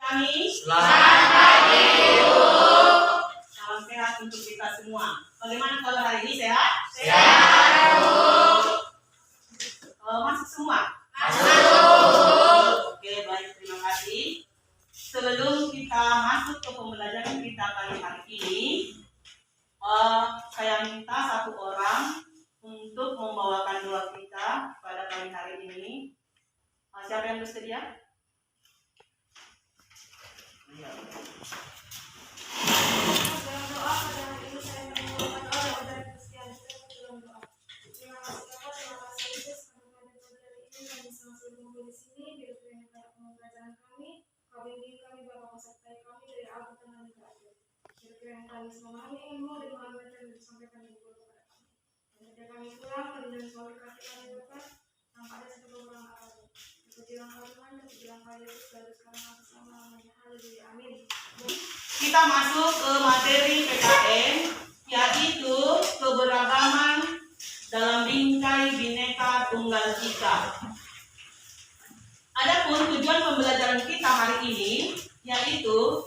kami. Selamat pagi, Ibu. Salam sehat untuk kita semua. Bagaimana kabar hari ini, sehat? Sehat, Bu. Masuk semua? Masuk. Oke, baik, terima kasih. Sebelum kita masuk ke pembelajaran kita kali hari ini, saya minta satu orang untuk membawakan doa kita pada kali hari ini. Siapa yang bersedia? Dalam doa pada hari ini saya membawakan doa dari Kristian. Dalam doa. Terima kasih Bapak, terima kasih Yesus karena pada hari ini kami sama-sama berkumpul di sini. Biar Tuhan yang pembelajaran kami, bimbing kami Bapak, sertai kami dari awal tengah hingga akhir. Biar kami memahami ilmu dan pengalaman yang disampaikan di buku kepada kami. Dan ketika kami pulang, kami dan selalu kasih kami Bapak, tanpa ada satu kekurangan apapun. Berjalan Tuhan dan berjalan Yesus dari sekarang sampai selama-lamanya. Haleluya. Amin. Kita masuk ke materi PKN, yaitu keberagaman dalam bingkai Bhinneka Tunggal Ika. Adapun tujuan pembelajaran kita hari ini, yaitu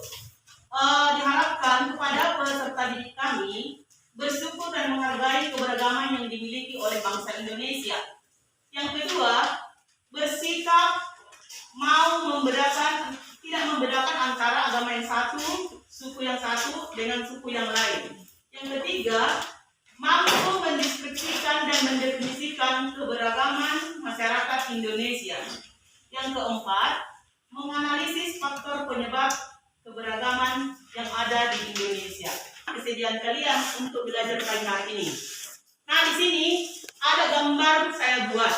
diharapkan kepada peserta didik kami bersyukur dan menghargai keberagaman yang dimiliki oleh bangsa Indonesia. Yang kedua, bersikap mau tidak membedakan antara agama yang satu, suku yang satu dengan suku yang lain. Yang ketiga, mampu mendeskripsikan dan mendefinisikan keberagaman masyarakat Indonesia. Yang keempat, menganalisis faktor penyebab keberagaman yang ada di Indonesia. Kesediaan kalian untuk belajar pagi hari ini. Nah, di sini ada gambar saya buat.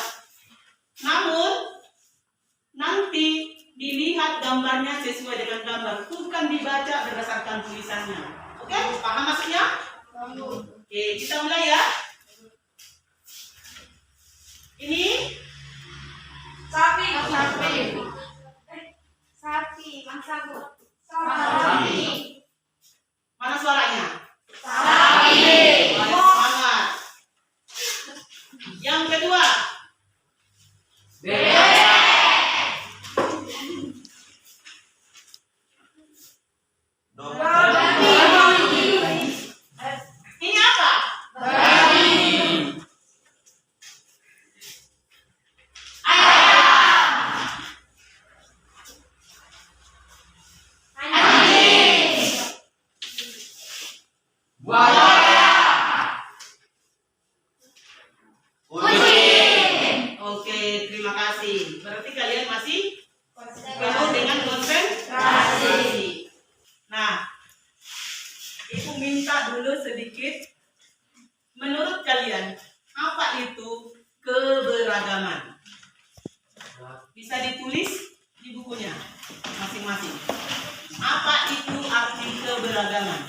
Namun nanti dilihat gambarnya sesuai dengan gambar, bukan dibaca berdasarkan tulisannya. Oke, paham maksudnya? Oke, kita mulai ya. Ini Sapi. mana suaranya? Sapi. Baik, semangat. Yang kedua, ini apa? Oke, terima kasih. Berarti kalian masih penuh dengan konsentrasi. Nah, Ibu minta dulu sedikit. Menurut kalian, apa itu keberagaman? Bisa ditulis di bukunya masing-masing. Apa itu arti keberagaman?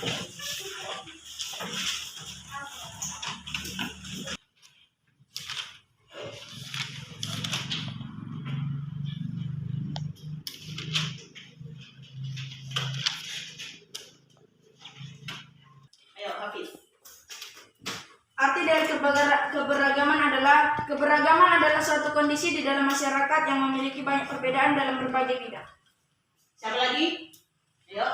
Ayo, Hafiz. Arti dari keberagaman adalah suatu kondisi di dalam masyarakat yang memiliki banyak perbedaan dalam berbagai bidang. Siapa lagi? Ayo.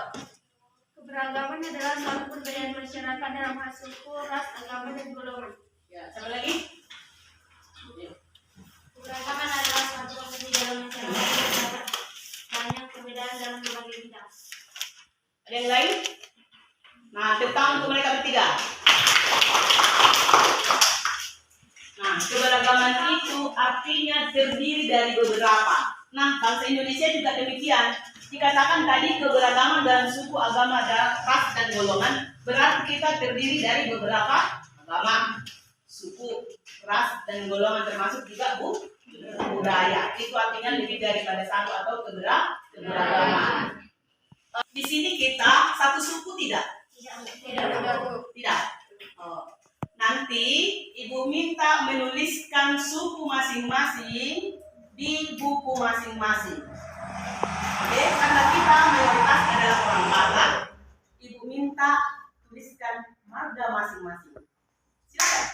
Keberagaman adalah suatu perbedaan masyarakat dalam hal suku, ras, agama, dan golongan. Ya, siapa lagi? Ayo. Keberagaman adalah suatu kondisi dalam masyarakat yang terdapat banyak perbedaan dalam berbagai bidang. Ada yang lain? Nah, tentang untuk mereka bertiga. Nah, keberagaman itu artinya terdiri dari beberapa. Nah, bangsa Indonesia juga demikian. Dikatakan tadi keberagaman dalam suku, agama, ras, dan golongan, berarti kita terdiri dari beberapa agama, suku, ras, dan golongan, termasuk juga budaya. Itu artinya lebih daripada satu atau keberagaman. Di sini kita satu suku tidak? Tidak. Oh. Nanti Ibu minta menuliskan suku masing-masing di buku masing-masing. Oke, karena kita mayoritas adalah orang Batak, Ibu minta tuliskan marga masing-masing. Silakan.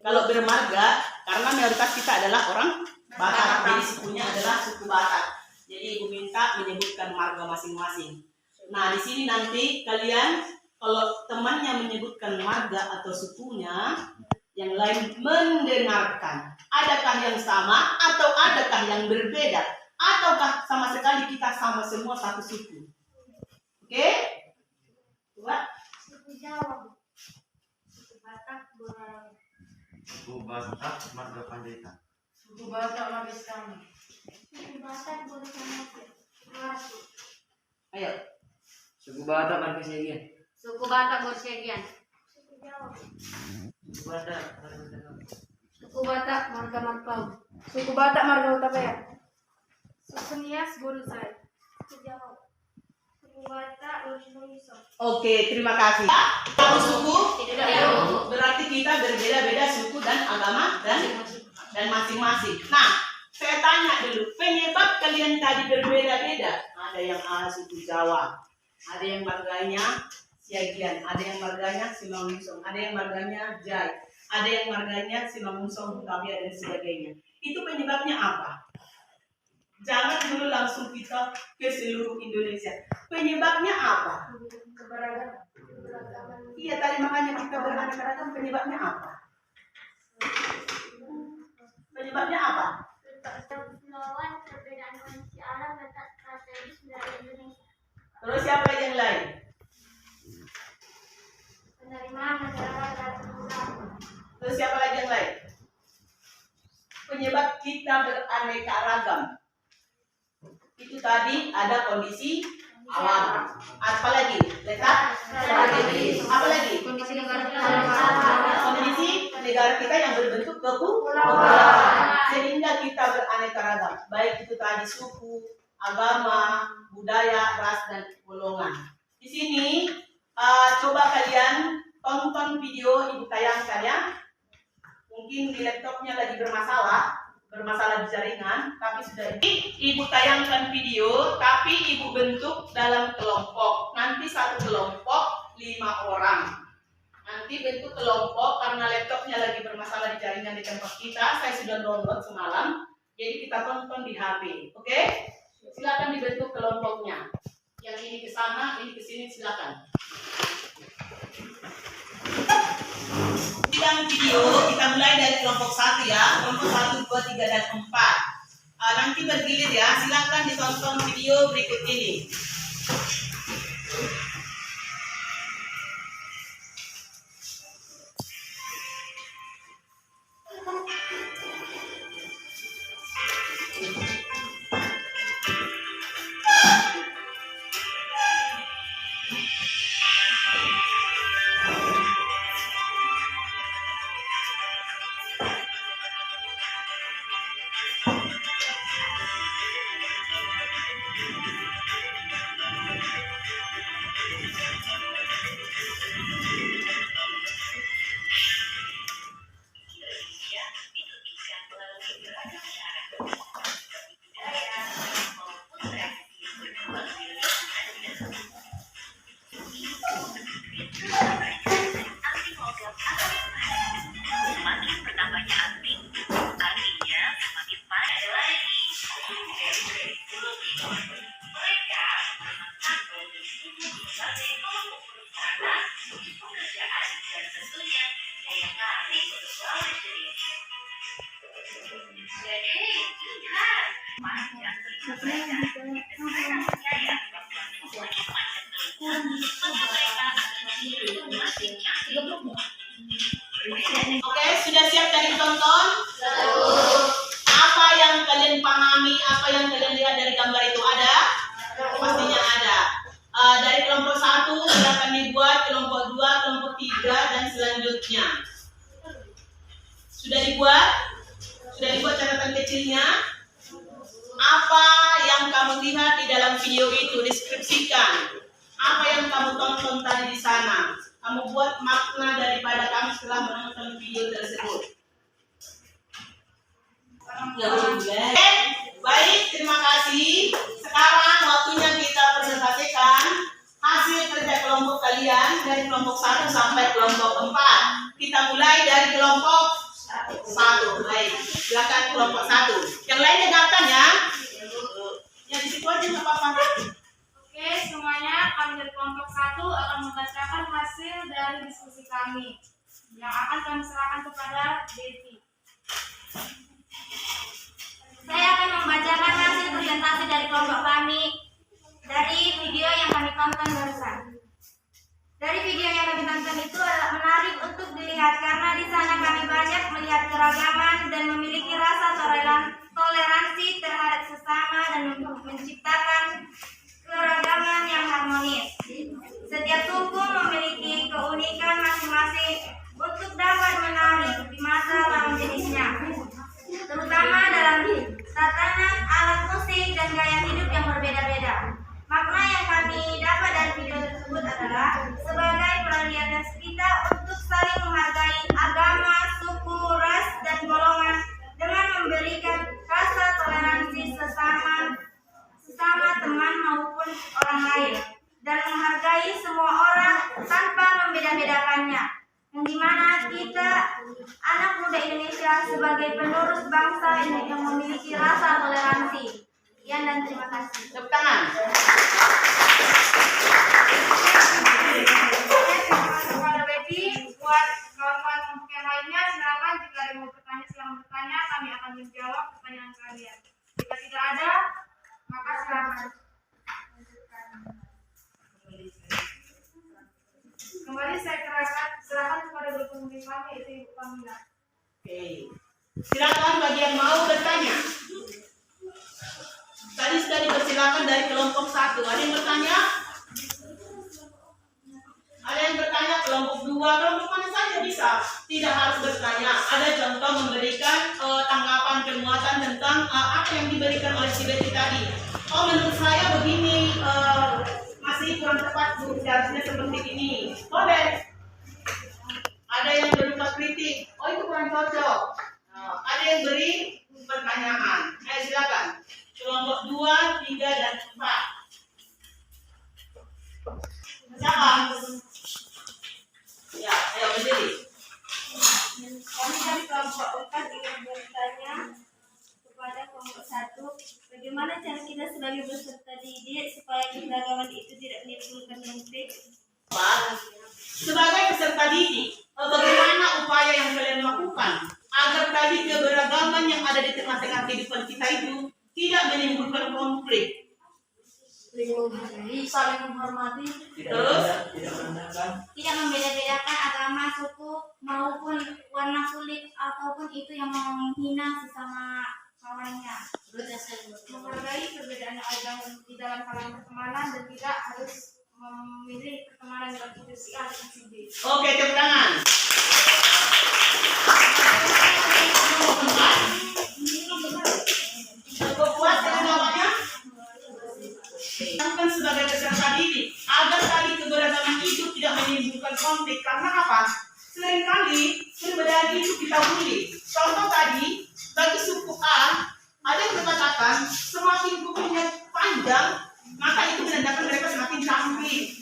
Kalau bermarga, karena mayoritas kita adalah orang Batak, jadi sukunya adalah suku Batak. Jadi ibu minta menyebutkan marga masing-masing. Nah, di sini nanti kalian kalau temannya menyebutkan marga atau sukunya, yang lain mendengarkan. Adakah yang sama atau adakah yang berbeda? Ataukah sama sekali kita sama semua satu suku? Oke? Coba. Suku Jawa. Suku Batak Borawi. Suku Batak Marga Panjaitan. Suku Batak Magistani. Suku Batak Borawi. Ayo. Suku Batak Marga Segian. Suku Batak Borsegian. Suku Jawa. Suku Batak Marga Utara. Suku Batak Marga Marpau. Suku Batak Marga Utapaya. Suku Nias Boruzai. Suku Jawa. Suku Batak Borjuliso. Oke, terima kasih. Satu suku Tidak. berarti kita berbeda-beda suku dan agama dan masing-masing. Nah, saya tanya dulu, penyebab kalian tadi berbeda-beda. Ada yang suku Jawa, ada yang marganya Siagian, ada yang marganya Simangunsong, ada yang marganya Jai, ada yang marganya Simangunsong, Hutabia dan sebagainya. Itu penyebabnya apa? Jangan dulu langsung kita ke seluruh Indonesia. Penyebabnya apa? Keberagaman. Iya, tadi makanya kita beraneka ragam. Penyebabnya apa? Penyebabnya apa? Melawan perbedaan kondisi alam dan strategis dari Indonesia. Terus siapa lagi yang lain? Penerimaan masyarakat terhadap perubahan. Terus siapa lagi yang lain? Penyebab kita beraneka ragam. Itu tadi ada kondisi alam. Apa lagi? Letak strategis. Apa lagi? Kondisi negara Kondisi negara kita yang berbentuk kepulauan. Sehingga kita beraneka ragam. Baik itu tadi suku, agama, budaya, ras, dan golongan. Di sini coba kalian tonton video ibu tayangkan ya. Mungkin di laptopnya lagi bermasalah di jaringan, tapi sudah ibu tayangkan video, tapi ibu bentuk dalam kelompok. Nanti satu kelompok 5 orang. Nanti bentuk kelompok karena laptopnya lagi bermasalah di jaringan di tempat kita. Saya sudah download semalam, jadi kita tonton di HP. Oke? Silakan dibentuk kelompoknya. Yang ini ke sana, ini ke sini, silakan. Bidang video kita mulai dari kelompok 1 ya, kelompok 1, 2, 3, dan 4. Nanti bergilir ya, silakan ditonton video berikut ini. Oke, sudah siap tadi tonton? Apa yang kalian pahami, apa yang kalian lihat dari gambar itu ada? Pastinya ada. Dari kelompok 1 silakan dibuat, kelompok 2, kelompok 3, dan selanjutnya. Sudah dibuat? Sudah dibuat catatan kecilnya? Apa yang kamu lihat di dalam video itu? Deskripsikan. Apa yang kamu tonton tadi di sana? Kamu buat makna daripada kamu setelah menonton video tersebut. Oke, baik, terima kasih. Sekarang waktunya kita presentasikan hasil kerja kelompok kalian dari kelompok 1 sampai kelompok 4. Kita mulai dari kelompok Satu. Baik. Silakan kelompok 1. Yang lain dengarkan ya. Yang di situ aja nggak apa-apa. Oke, semuanya kami dari kelompok 1 akan membacakan hasil dari diskusi kami yang akan kami serahkan kepada Devi. Saya akan membacakan hasil presentasi dari kelompok kami dari video yang kami tonton barusan. Dari video yang kami tonton itu adalah menarik untuk dilihat karena di sana kami banyak melihat keragaman dan memiliki rasa toleransi terhadap sesama dan menciptakan keragaman yang harmonis. Setiap suku memiliki keunikan masing-masing untuk dapat menarik di mata lawan jenisnya, terutama dalam tatanan alat musik dan gaya hidup yang berbeda-beda. Makna yang kami dapat dari video tersebut adalah sebagai peralihan kita untuk saling menghargai agama, suku, ras, dan golongan dengan memberikan rasa toleransi sesama teman maupun orang lain, dan menghargai semua orang tanpa membeda-bedakannya, yang dimana kita anak muda Indonesia sebagai penerus bangsa yang memiliki rasa toleransi. Sekian dan terima kasih. Tepuk tangan. Terima kasih kepada Devi. Buat kawan-kawan kelompok yang lainnya, silakan jika ada yang mau bertanya, silakan bertanya. Kami akan menjawab pertanyaan kalian. Jika tidak ada, maka silakan. Kembali saya serahkan kepada guru pembimbing kami, yaitu Ibu Pamila. Oke. Silakan bagi yang mau bertanya. Tadi sudah dipersilakan dari kelompok 1. Ada yang bertanya? Ada yang bertanya kelompok 2, kelompok mana saja bisa. Tidak harus bertanya. Ada contoh memberikan tanggapan penguatan tentang apa yang diberikan oleh si Betty tadi. Oh, menurut saya begini, masih kurang tepat Bu, seharusnya seperti ini. Boleh. Ada yang berupa kritik. Oh, itu kurang cocok. Ada yang beri pertanyaan. Ayo silakan. Kelompok 2, 3, dan 4. Siapa? Ya, ayo berdiri. Kami dari kelompok 4 ingin bertanya kepada kelompok 1, bagaimana cara kita sebagai peserta didik supaya keberagaman itu tidak menimbulkan konflik? Sebagai peserta didik, bagaimana upaya yang kalian lakukan agar tadi keberagaman yang ada di tengah-tengah kehidupan kita itu tidak menimbulkan konflik? Saling menghormati. Terus? Tidak membeda-bedakan agama, suku, maupun warna kulit, ataupun itu yang menghina sesama kawannya. Menghargai perbedaan agama di dalam kalangan pertemanan dan tidak harus memilih pertemanan dalam hidup si A dan si B. Oke, tepuk tangan. Cukup kuat ya jawabannya? Lakukan sebagai peserta didik agar tadi keberagaman itu tidak menimbulkan konflik. Karena apa? Seringkali perbedaan itu kita bully. Contoh tadi, bagi suku A, ada yang berkatakan semakin kukunya panjang, maka itu menandakan mereka semakin cantik.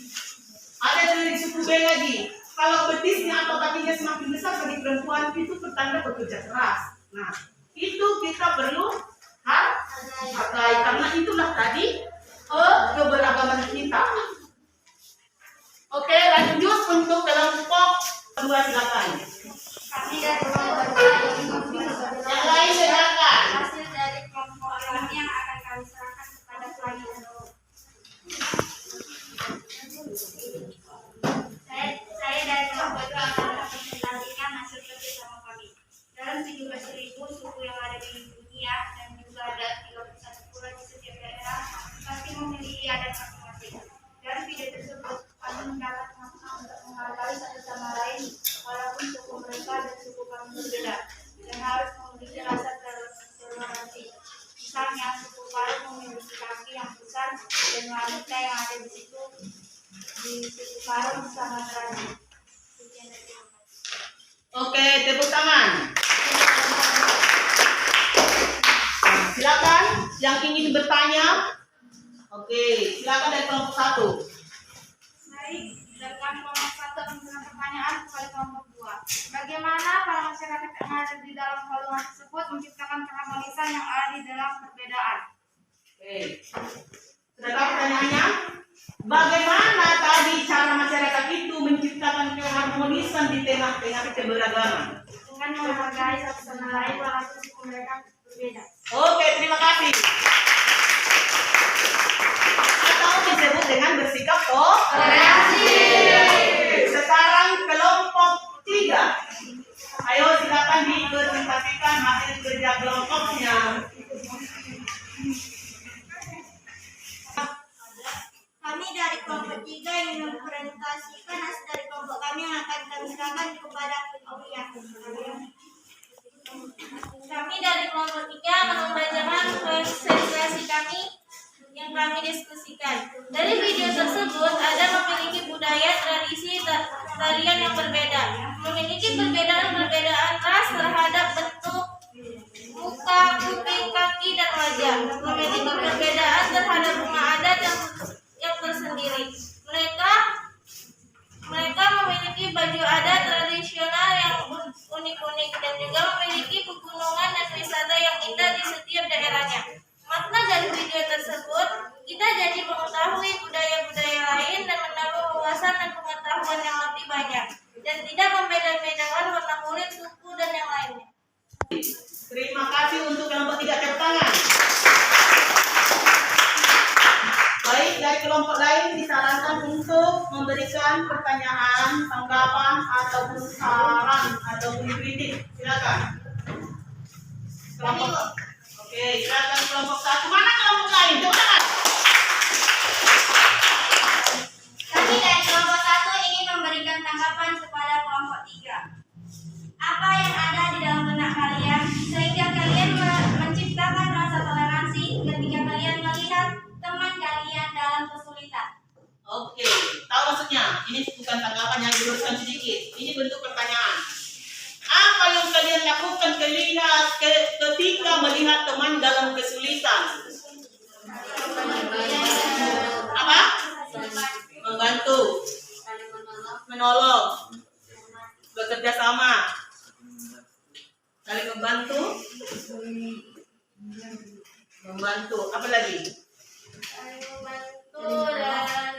Ada dari suku B lagi, kalau betisnya atau kakinya semakin besar bagi perempuan itu pertanda bekerja keras. Nah, itu kita perlu hargai karena itulah tadi keberagaman kita. Oke, lanjut untuk kelompok 2, silakan. Kami dari kelompok 2 ingin Yang lain silakan. hasil dari kelompok kami yang akan kami serahkan kepada kalian. Saya dari kelompok 2 akan mempresentasikan hasil kerjasama kami. Dalam 17.000 suku yang ada di dunia dan juga ada 31 pulau di setiap daerah pasti memiliki adat masing-masing. Dari video tersebut kami mendapat makna untuk menghargai satu sama lain walaupun suku mereka dan suku kami berbeda dan harus memiliki rasa toleransi. Misalnya suku Paro memiliki kaki yang besar dan wanita yang ada di situ di suku Paro sangat rajin. Sekian dari terima kasih. Oke, tepuk tangan. Silakan yang ingin bertanya. Oke, silakan dari kelompok 1. Baik, dari kami kelompok 1 akan memberikan pertanyaan kepada kelompok 2. Bagaimana para masyarakat masyarakat yang ada di dalam golongan tersebut menciptakan keharmonisan yang ada di dalam perbedaan. Oke. Sudah tahu pertanyaannya? Bagaimana tadi cara masyarakat itu menciptakan keharmonisan di tengah-tengah keberagaman? Dengan menghargai satu sama lain walaupun suku mereka berbeda. Oke, terima kasih. Atau disebut dengan bersikap toleransi. Sekarang kelompok 3. Ayo silakan dipresentasikan hasil kerja kelompoknya. Kami dari kelompok 3 ingin mempresentasikan hasil dari kelompok kami yang akan kami serahkan kepada Aulia. Kami dari kelompok 3 akan membacakan presentasi kami yang kami diskusikan. Dari video tersebut ada memiliki budaya, tradisi, tarian yang berbeda, memiliki perbedaan ras terhadap bentuk muka, kuping, kaki, dan wajah, memiliki perbedaan terhadap rumah adat yang tersendiri. Mereka memiliki baju adat tradisional yang unik-unik dan juga memiliki pegunungan dan wisata yang indah di setiap daerahnya. Makna dari video tersebut, kita jadi mengetahui budaya-budaya lain dan menambah wawasan dan pengetahuan yang lebih banyak, dan tidak membeda-bedakan warna kulit, suku, dan yang lainnya. Terima kasih untuk kelompok 3, tepuk tangan. Baik, dari kelompok lain disarankan untuk memberikan pertanyaan, tanggapan, ataupun saran, ataupun kritik. Silakan. Kelompok. Oke, silakan kelompok 1. Mana kelompok lain? Tepuk tangan. Kami dari kelompok 1 ingin memberikan tanggapan kepada kelompok 3. Apa yang ada di dalam benak kalian sehingga kalian menciptakan rasa toleransi ketika kalian melihat teman kalian dalam kesulitan? Oke, tahu maksudnya? Ini bukan tanggapan yang diluruskan sedikit. Ini bentuk pertanyaan. Apa yang kalian lakukan ketika melihat teman dalam kesulitan? Apa? Membantu, menolong, bekerja sama, saling membantu, apa lagi? Membantu dan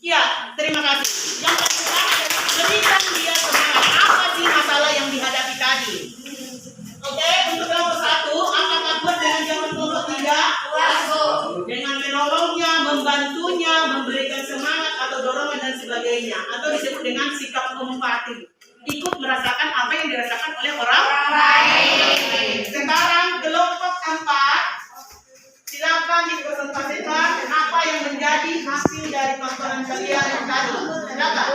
Ya, terima kasih. Yang kedua, berikan dia semangat. Apa sih masalah yang dihadapi tadi? Oke, untuk kelompok 1, apakah buat dengan jawaban kelompok 3? Dengan menolongnya, membantunya, memberikan semangat atau dorongan dan sebagainya, atau disebut dengan sikap empati. Ikut merasakan apa yang dirasakan oleh orang lain. Sekarang kelompok 4. Silakan dipresentasikan apa yang menjadi hasil dari tontonan kalian yang tadi. Silakan.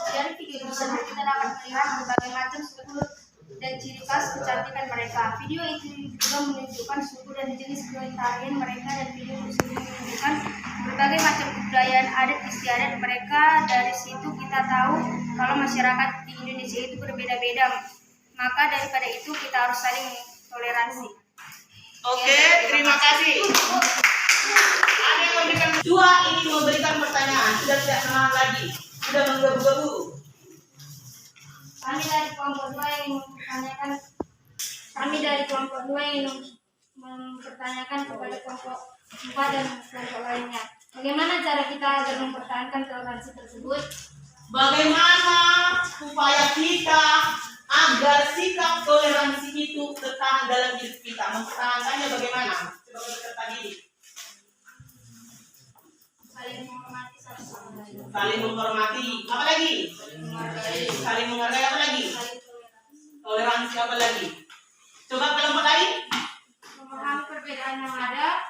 Dari video tersebut kita dapat melihat berbagai macam suku dan ciri khas kecantikan mereka. Video itu juga menunjukkan suku dan jenis tarian mereka, dan video tersebut menunjukkan berbagai macam kebudayaan adat istiadat mereka. Dari situ kita tahu kalau masyarakat di Indonesia itu berbeda-beda. Maka daripada itu kita harus saling toleransi. Oke, terima kasih. Ada yang memberikan dua ingin memberikan pertanyaan, sudah tidak semangat lagi, sudah menggebu-gebu. Kami dari kelompok 2 ingin mempertanyakan kepada kelompok 4 dan kelompok lainnya. Bagaimana cara kita agar mempertahankan toleransi tersebut? Bagaimana upaya kita agar sikap toleransi itu tertahan dalam hidup kita? Mempertahankannya bagaimana? Coba peserta didik. Saling menghormati satu sama lain. Saling menghormati. Apa lagi? Saling menghargai. Apa lagi? Toleransi. Apa lagi? Coba kelompok lain. Memahami perbedaan yang ada,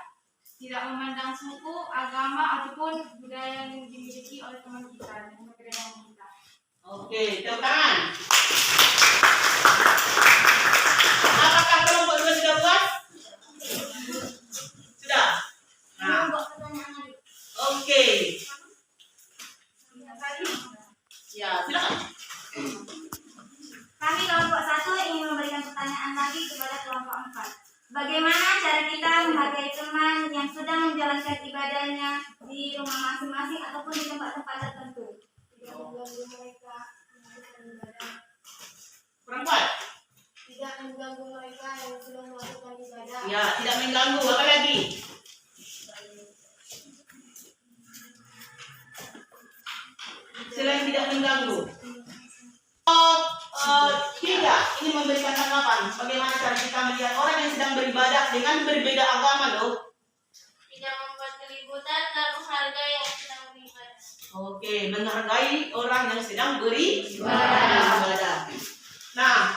tidak memandang suku, agama, ataupun budaya yang dimiliki oleh teman kita dan perbedaan kita. Oke, tepuk tangan. Apakah kelompok 2 sudah puas? Sudah. Nah, oke. Ya, silakan. Kami kelompok 1 ingin memberikan pertanyaan lagi kepada kelompok 4. Bagaimana cara kita menghargai teman yang sedang menjalankan ibadahnya di rumah masing-masing ataupun di tempat-tempat tertentu? Tidak mengganggu mereka melakukan ibadah. Perempuan. Tidak mengganggu mereka yang sedang melakukan ibadah. Ya, tidak mengganggu. Apa lagi? Selain tidak mengganggu. Tidak, ini memberikan tanggapan. Bagaimana cara kita melihat orang yang sedang beribadah dengan berbeda agama loh? Tidak membuat keributan dan menghargai yang sedang beribadah. Oke, menghargai orang yang sedang beribadah. Nah,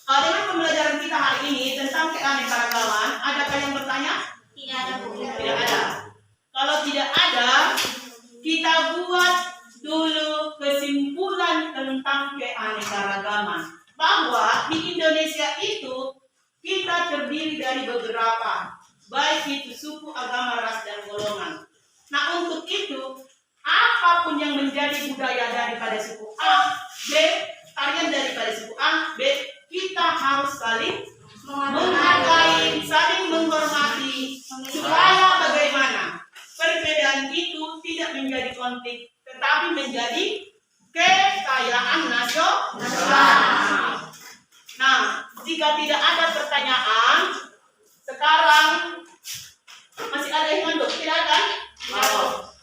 dengan pembelajaran kita hari ini tentang keanekaragaman, adakah yang bertanya? Tidak ada, Bu. Tidak ada. Kalau tidak ada, kita buat dulu kesimpulan tentang keanekaragaman. Bahwa di Indonesia itu kita terdiri dari beberapa, baik itu suku, agama, ras, dan golongan. Nah, untuk itu, apapun yang menjadi budaya daripada suku A, B, tarian daripada suku A, B, kita harus saling menghargai, saling menghormati, supaya bagaimana perbedaan itu tidak menjadi konflik, tetapi menjadi kekayaan nasional. Nah, jika tidak ada pertanyaan, sekarang masih ada yang ngandung, tidak ada?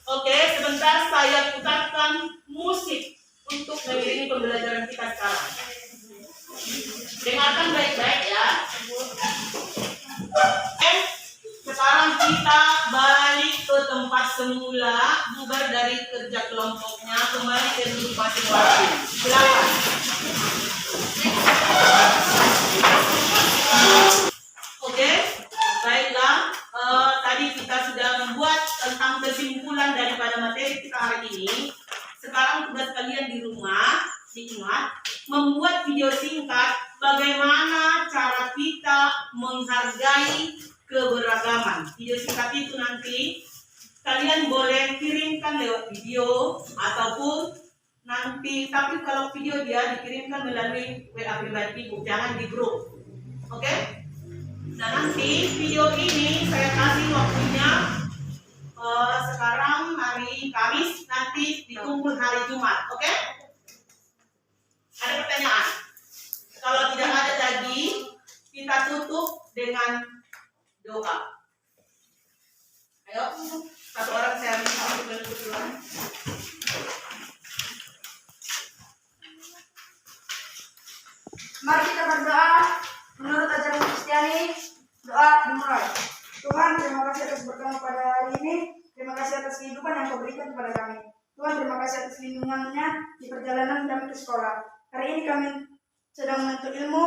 Oke, sebentar saya putarkan musik untuk mengiringi pembelajaran kita sekarang. Dengarkan baik-baik ya. Sekarang kita balik ke tempat semula, bubar dari kerja kelompoknya, kembali ke duduk masing-masing. Silakan. Oke, baiklah. Tadi kita sudah membuat tentang kesimpulan daripada materi kita hari ini. Sekarang tugas kalian di rumah, diingat, membuat video singkat bagaimana cara kita menghargai keberagaman. Video singkat itu nanti kalian boleh kirimkan lewat video ataupun nanti, tapi kalau video dia dikirimkan melalui WA pribadi, jangan di grup. Oke? Nah, nanti video ini saya kasih waktunya sekarang hari Kamis, nanti ditunggu hari Jumat. Oke? Ada pertanyaan? Kalau tidak ada lagi, kita tutup dengan doa. Ayo, satu orang saya minta untuk menutup doa. Mari kita berdoa menurut ajaran Kristiani. Doa dimulai. Tuhan, terima kasih atas berkat pada hari ini. Terima kasih atas kehidupan yang Kau berikan kepada kami. Tuhan, terima kasih atas lindungannya di perjalanan kami ke sekolah. Hari ini kami sedang menuntut ilmu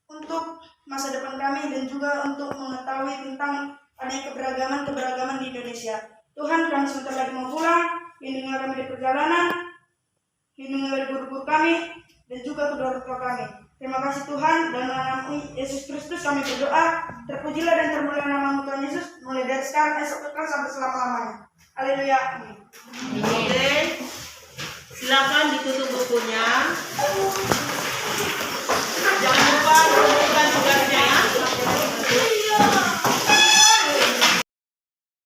untuk masa depan kami dan juga untuk mengetahui tentang adanya keberagaman di Indonesia. Tuhan, kami sebentar lagi mau pulang. Lindungilah kami di perjalanan. Lindungilah guru-guru kami dan juga kedua orang tua kami. Terima kasih Tuhan, dan dalam nama Yesus Kristus kami berdoa. Terpujilah dan termulialah nama Tuhan Yesus mulai dari sekarang, esok kekal sampai selama-lamanya. Haleluya. Amin. Oke, silakan ditutup bukunya. Jangan lupa mengumpulkan tugasnya ya.